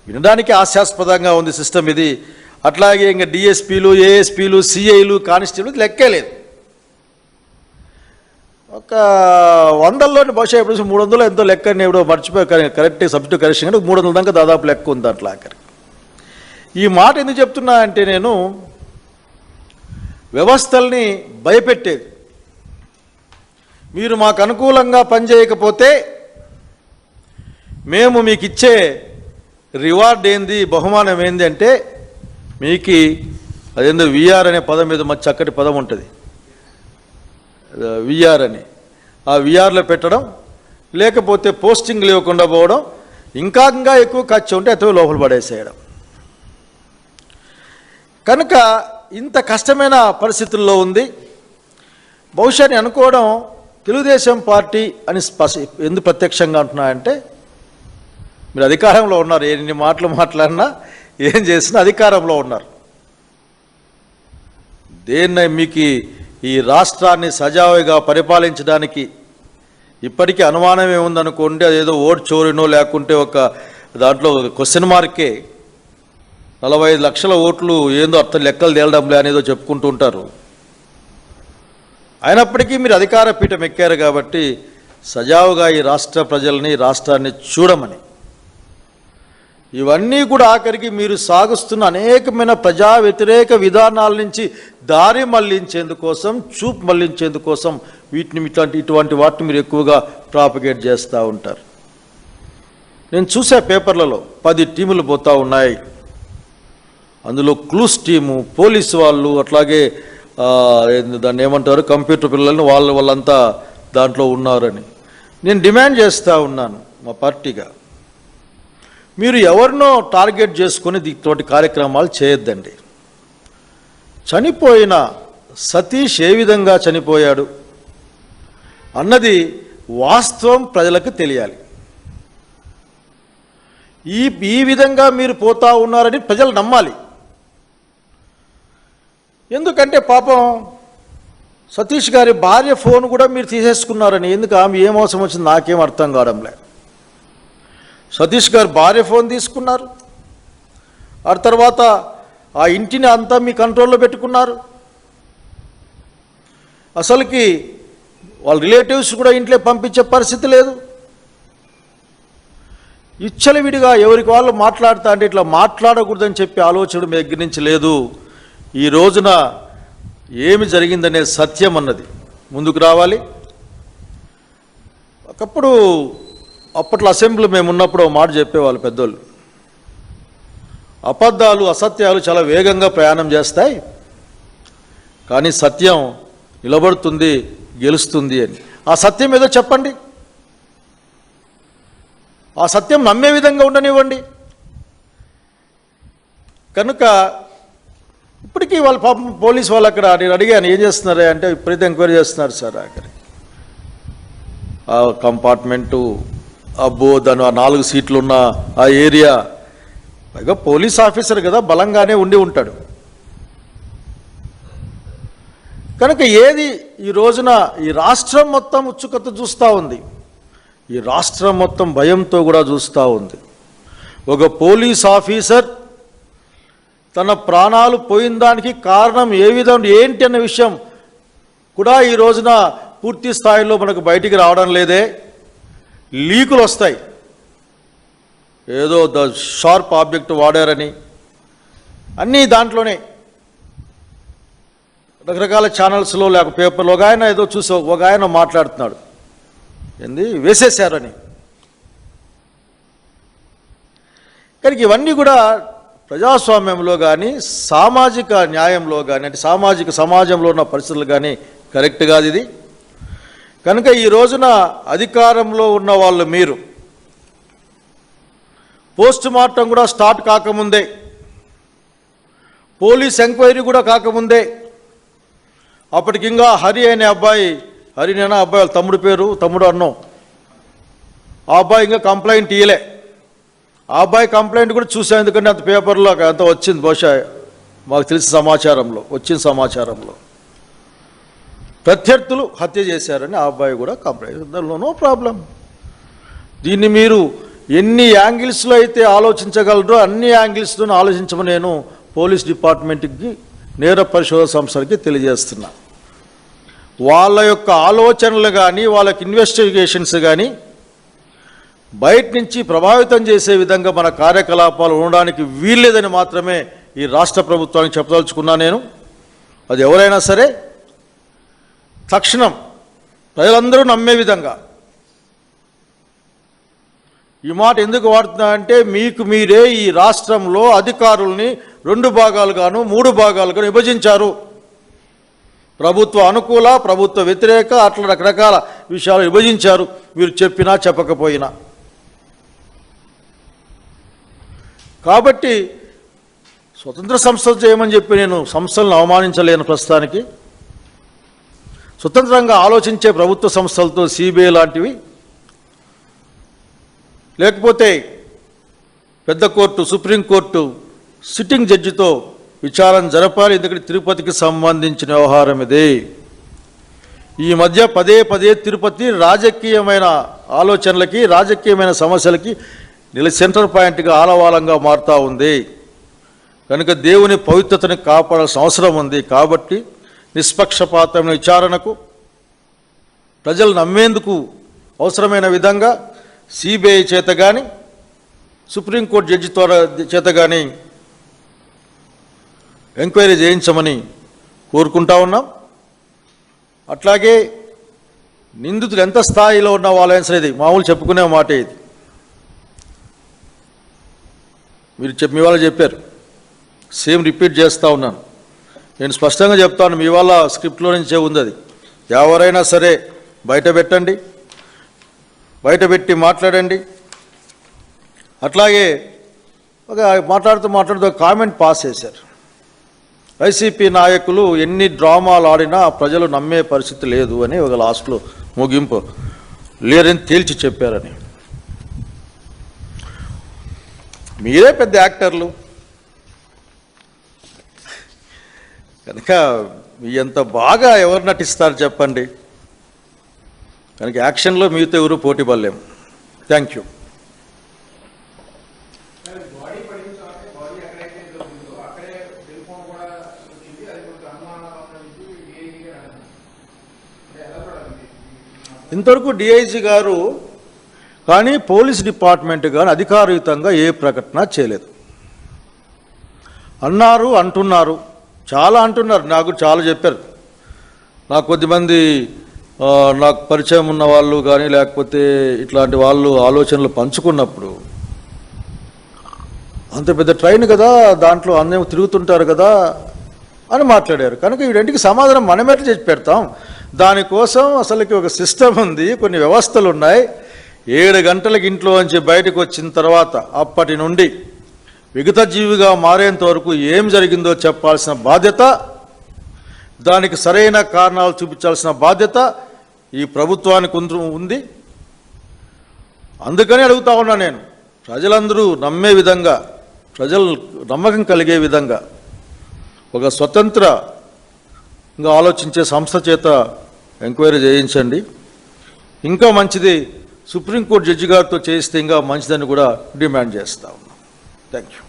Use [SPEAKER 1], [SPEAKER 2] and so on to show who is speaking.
[SPEAKER 1] వినడానికి హాస్యాస్పదంగా ఉంది సిస్టమ్ ఇది. అట్లాగే ఇంకా డిఎస్పీలు, ఏఎస్పీలు, సిఐలు, కానిస్టేబుల్ లెక్కే లేదు. ఒక 100లోని బహుశా ఎప్పుడు 300 ఎంతో లెక్క ఎప్పుడో మర్చిపోయి కరెక్ట్ సబ్జెక్ట్ కరెక్షన్ కానీ 300 దాకా దాదాపు లెక్క ఉంది అట్లా ఆఖరి. ఈ మాట ఎందుకు చెప్తున్నా అంటే నేను వ్యవస్థల్ని భయపెట్టేది. మీరు మాకు అనుకూలంగా పనిచేయకపోతే మేము మీకు ఇచ్చే రివార్డ్ ఏంది, బహుమానం ఏంది అంటే మీకు అదేందో విఆర్ అనే పదం మీద మంచి చక్కటి పదం ఉంటుంది, విఆర్ అని. ఆ విఆర్లో పెట్టడం, లేకపోతే పోస్టింగ్లు ఇవ్వకుండా పోవడం, ఇంకా ఎక్కువ ఖర్చు ఉంటే అతను లోపల పడేసేయడం. కనుక ఇంత కష్టమైన పరిస్థితుల్లో ఉంది. బహుశా నేను అనుకోవడం తెలుగుదేశం పార్టీ అని ఎందుకు ప్రత్యక్షంగా అంటున్నా అంటే మీరు అధికారంలో ఉన్నారు, ఎన్ని మాటలు మాట్లాడినా ఏం చేసినా అధికారంలో ఉన్నారు. దేన్ని మీకు ఈ రాష్ట్రాన్ని సజావుగా పరిపాలించడానికి ఇప్పటికీ అనుమానం ఏముందనుకోండి, అదేదో ఓటు చోరినో లేకుంటే ఒక దాంట్లో క్వశ్చన్ మార్కే 45 లక్షల ఓట్లు ఏందో అర్థం లెక్కలు తేలడంలే అనేదో చెప్పుకుంటూ ఉంటారు. అయినప్పటికీ మీరు అధికార పీఠం ఎక్కారు కాబట్టి సజావుగా ఈ రాష్ట్ర ప్రజల్ని, రాష్ట్రాన్ని చూడమని, ఇవన్నీ కూడా ఆఖరికి మీరు సాగుస్తున్న అనేకమైన ప్రజా వ్యతిరేక విధానాల నుంచి దారి మళ్లించేందుకోసం, చూపు మళ్లించేందుకోసం ఇటువంటి వాటిని మీరు ఎక్కువగా ప్రాపగేట్ చేస్తూ ఉంటారు. నేను చూసే పేపర్లలో 10 టీములు పోతూ ఉన్నాయి. అందులో క్లూస్ టీము, పోలీసు వాళ్ళు, అట్లాగే దాన్ని ఏమంటారు కంప్యూటర్ పిల్లల్ని వాళ్ళంతా దాంట్లో ఉన్నారని నేను డిమాండ్ చేస్తూ ఉన్నాను మా పార్టీగా. మీరు ఎవరినో టార్గెట్ చేసుకొని ఇటువంటి కార్యక్రమాలు చేయొద్దండి. చనిపోయిన సతీష్ ఏ విధంగా చనిపోయాడు అన్నది వాస్తవం ప్రజలకు తెలియాలి. ఈ విధంగా మీరు పోతా ఉన్నారని ప్రజలు నమ్మాలి. ఎందుకంటే పాపం సతీష్ గారి భార్య ఫోన్ కూడా మీరు తీసేసుకున్నారని. ఎందుకు ఆమె ఏం అవసరం వచ్చింది నాకేం అర్థం కావడంలే. సతీష్ గారు భార్య ఫోన్ తీసుకున్నారు, ఆ తర్వాత ఆ ఇంటిని అంతా మీ కంట్రోల్లో పెట్టుకున్నారు. అసలుకి వాళ్ళ రిలేటివ్స్ కూడా ఇంట్లో పంపించే పరిస్థితి లేదు. విడిగా ఎవరికి వాళ్ళు మాట్లాడుతా అంటే ఇట్లా మాట్లాడకూడదని చెప్పి ఆలోచన మీ దగ్గర నుంచి లేదు. ఈ రోజున ఏమి జరిగిందనే సత్యం అన్నది ముందుకు రావాలి. ఒకప్పుడు అప్పట్లో అసెంబ్లీ మేము ఉన్నప్పుడు మాట చెప్పేవాళ్ళు పెద్దోళ్ళు, అబద్ధాలు, అసత్యాలు చాలా వేగంగా ప్రయాణం చేస్తాయి, కానీ సత్యం నిలబడుతుంది, గెలుస్తుంది అని. ఆ సత్యం ఏదో చెప్పండి, ఆ సత్యం నమ్మే విధంగా ఉండనివ్వండి. కనుక ఇప్పటికీ వాళ్ళ పాపం పోలీసు వాళ్ళు అక్కడ నేను అడిగాను ఏం చేస్తున్నారే అంటే ఇప్పుడైతే ఎంక్వైరీ చేస్తున్నారు సార్. అక్కడ ఆ కంపార్ట్మెంటు, అబ్బో దాని ఆ 4 సీట్లు ఉన్న ఆ ఏరియా, పైగా పోలీస్ ఆఫీసర్ కదా బలంగానే ఉండి ఉంటాడు. కనుక ఏది ఈ రోజున ఈ రాష్ట్రం మొత్తం ఉత్సుకత చూస్తూ ఉంది, ఈ రాష్ట్రం మొత్తం భయంతో కూడా చూస్తూ ఉంది. ఒక పోలీస్ ఆఫీసర్ తన ప్రాణాలు పోయిన దానికి కారణం ఏ విధంగా ఏంటి అన్న విషయం కూడా ఈ రోజున పూర్తి స్థాయిలో మనకు బయటికి రావడం లేదే. లీకులు వస్తాయి, ఏదో షార్ప్ ఆబ్జెక్ట్ వాడారని, అన్నీ దాంట్లోనే రకరకాల ఛానల్స్లో లేక పేపర్లో ఒక ఆయన ఏదో చూసా, ఒక ఆయన మాట్లాడుతున్నాడు ఏంది వేసేశారని. కానీ ఇవన్నీ కూడా ప్రజాస్వామ్యంలో కానీ సామాజిక న్యాయంలో కానీ అంటే సామాజిక సమాజంలో ఉన్న పరిస్థితులు కానీ కరెక్ట్ కాదు ఇది. కనుక ఈ రోజున అధికారంలో ఉన్న వాళ్ళు మీరు పోస్ట్ మార్టం కూడా స్టార్ట్ కాకముందే, పోలీస్ ఎంక్వైరీ కూడా కాకముందే అప్పటికి ఇంకా హరి అనే అబ్బాయి, హరినేనా అబ్బాయి వాళ్ళ తమ్ముడు పేరు, తమ్ముడు అన్నం, ఆ అబ్బాయి ఇంకా కంప్లైంట్ ఇయ్యలే. ఆ అబ్బాయి కంప్లైంట్ కూడా చూసాం, ఎందుకంటే అంత పేపర్లో అంత వచ్చింది, బహుశా మాకు తెలిసిన సమాచారంలో వచ్చిన సమాచారంలో ప్రత్యర్థులు హత్య చేశారని ఆ అబ్బాయి కూడా కంప్లైంట్. దానిలో నో ప్రాబ్లం. దీన్ని మీరు ఎన్ని యాంగిల్స్లో అయితే ఆలోచించగలరో అన్ని యాంగిల్స్లో ఆలోచించమని నేను పోలీస్ డిపార్ట్మెంట్కి నేర పరిశోధన సంస్థలకి తెలియజేస్తున్నా. వాళ్ళ యొక్క ఆలోచనలు కానీ వాళ్ళకి ఇన్వెస్టిగేషన్స్ కానీ బయట నుంచి ప్రభావితం చేసే విధంగా మన కార్యకలాపాలు ఉండడానికి వీల్లేదని మాత్రమే ఈ రాష్ట్ర ప్రభుత్వానికి చెప్పదలుచుకున్నా నేను. అది ఎవరైనా సరే తక్షణం ప్రజలందరూ నమ్మే విధంగా. ఈ మాట ఎందుకు వాడుతున్నా అంటే మీకు మీరే ఈ రాష్ట్రంలో అధికారుల్ని 2 భాగాలుగాను 3 భాగాలుగాను విభజించారు. ప్రభుత్వ అనుకూల, ప్రభుత్వ వ్యతిరేక, అట్లా రకరకాల విషయాలు విభజించారు, మీరు చెప్పినా చెప్పకపోయినా. కాబట్టి స్వతంత్ర సంస్థలు చేయమని చెప్పి నేను సంస్థలను అవమానించలేను. ప్రస్తుతానికి స్వతంత్రంగా ఆలోచించే ప్రభుత్వ సంస్థలతో సిబిఐ లాంటివి, లేకపోతే పెద్ద కోర్టు సుప్రీంకోర్టు సిట్టింగ్ జడ్జితో విచారణ జరపాలి. ఎందుకంటే తిరుపతికి సంబంధించిన వ్యవహారం ఇదే. ఈ మధ్య పదే పదే తిరుపతి రాజకీయమైన ఆలోచనలకి, రాజకీయమైన సమస్యలకి సెంటర్ పాయింట్గా ఆలవాలంగా మారుతూ ఉంది. కనుక దేవుని పవిత్రతని కాపాడాల్సిన అవసరం ఉంది. కాబట్టి నిష్పక్షపాతమైన విచారణకు ప్రజలు నమ్మేందుకు అవసరమైన విధంగా సిబిఐ చేత కానీ సుప్రీంకోర్టు జడ్జి చేత కానీ ఎంక్వైరీ చేయించమని కోరుకుంటా ఉన్నాం. అట్లాగే నిందితులు ఎంత స్థాయిలో ఉన్న వాళ్ళైనా సరే, ఇది మామూలు చెప్పుకునే మాటే. ఇది మీరు మీ వాళ్ళు చెప్పారు, సేమ్ రిపీట్ చేస్తూ ఉన్నాను. నేను స్పష్టంగా చెప్తాను, మీ వాళ్ళ స్క్రిప్ట్లో నుంచే ఉంది. అది ఎవరైనా సరే బయట పెట్టండి, బయట పెట్టి మాట్లాడండి. అట్లాగే ఒక మాట్లాడుతూ కామెంట్ పాస్ చేశారు. వైసీపీ నాయకులు ఎన్ని డ్రామాలు ఆడినా ప్రజలు నమ్మే పరిస్థితి లేదు అని ఒక లాస్ట్లో ముగింపు లేరని తేల్చి చెప్పారని. మీరే పెద్ద యాక్టర్లు కనుక మీ ఎంత బాగా ఎవరు నటిస్తారు చెప్పండి. కనుక యాక్షన్లో మీతో ఎవరు పోటీ పడలేము. Thank you. ఇంతవరకు డిఐజీ గారు కానీ పోలీస్ డిపార్ట్మెంట్ కానీ అధికారయుతంగా ఏ ప్రకటన చేయలేదు. అంటున్నారు, చాలా అంటున్నారు. నాకు చాలా చెప్పారు. నాకు కొద్దిమంది నాకు పరిచయం ఉన్న వాళ్ళు కానీ లేకపోతే ఇట్లాంటి వాళ్ళు ఆలోచనలు పంచుకున్నప్పుడు, అంత పెద్ద ట్రైన్ కదా, దాంట్లో అందరూ తిరుగుతుంటారు కదా అని మాట్లాడారు. కనుక వీడింటికి సమాధానం మనమెట్లా చేసి పెడతాం? దానికోసం అసలుకి ఒక సిస్టమ్ ఉంది, కొన్ని వ్యవస్థలు ఉన్నాయి. 7 గంటలకు ఇంట్లో నుంచి బయటకు వచ్చిన తర్వాత అప్పటి నుండి విగత జీవిగా మారేంత వరకు ఏం జరిగిందో చెప్పాల్సిన బాధ్యత, దానికి సరైన కారణాలు చూపించాల్సిన బాధ్యత ఈ ప్రభుత్వానికి ఉంది. అందుకని అడుగుతా ఉన్నా నేను, ప్రజలందరూ నమ్మే విధంగా, ప్రజలు నమ్మకం కలిగే విధంగా ఒక స్వతంత్రంగా ఆలోచించే సంస్థ చేత ఎంక్వైరీ చేయించండి. ఇంకా మంచిది సుప్రీంకోర్టు జడ్జి గారితో చేయిస్తే ఇంకా మంచిదని కూడా డిమాండ్ చేస్తా ఉన్నాం. Thank you.